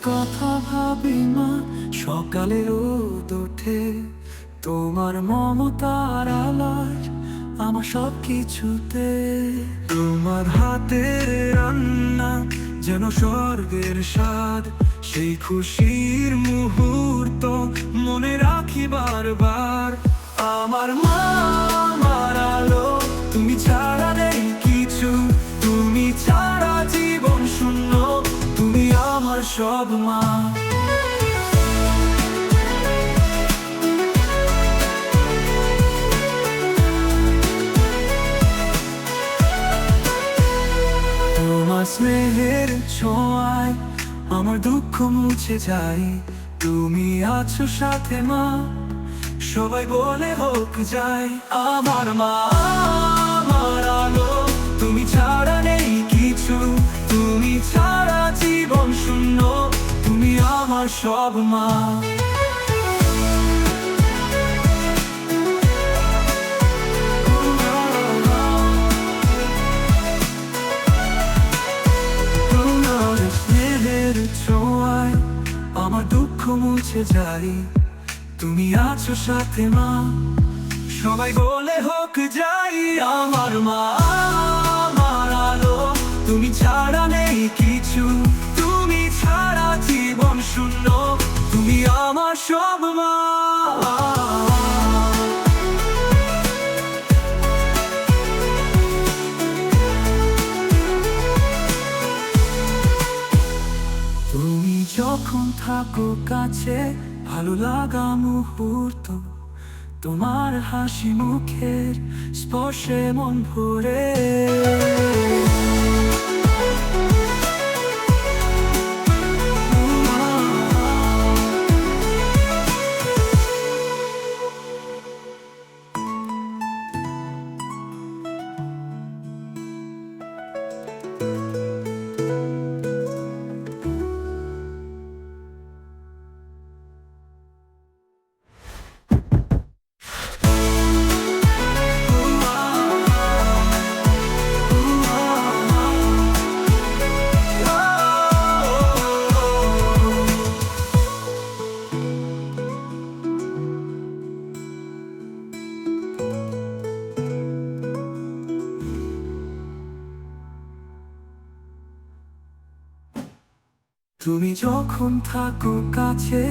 কথা ভাবি মা, সকালে রোদ ওঠে, তোমার মমতার আলার আমার সব কিছুতে। তোমার হাতের রান্না যেন স্বর্গের স্বাদ, সেই খুশির মুহূর্ত মনে রাখি বারবার। আমার মা আমার আলো, তুমি ছাড়া নেই কিছু, তুমি ছাড়া জীবন শূন্য, তুমি আমার সব মা। তোমার স্নেহের ছোঁয়ায় আমার দুঃখ মুছে যায়, তুমি আছো সাথে মা, সবাই বলে হোক যায়। আমার মা আমার আলো, তুমি ছাড়া নেই কিছু, তুমি ছাড়া জীবন শূন্য, তুমি আমার সব মা। তোমার স্নেহের ছোঁয়ায় আমার দুঃখ মুছে যায়, তুমি আছো সাথে মা, সবাই বলে হোক যাই। আমার মা আমার আলো, তুমি ছাড়া নেই কিছু, তুমি ছাড়া জীবন শূন্য, তুমি আমার সব মা। তুমি যখন থাকো কাছে, ভালো লাগা মুহূর্ত, তোমার হাসি মুখের স্পর্শে মন ভরে। তুমি যখন থাকো কাছে,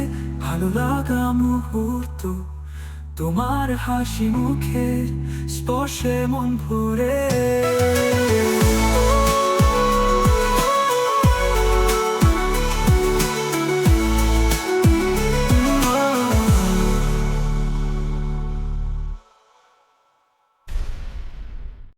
ভালো লাগা মুহূর্ত, তোমার হাসি মুখের স্পর্শে মন ভরে।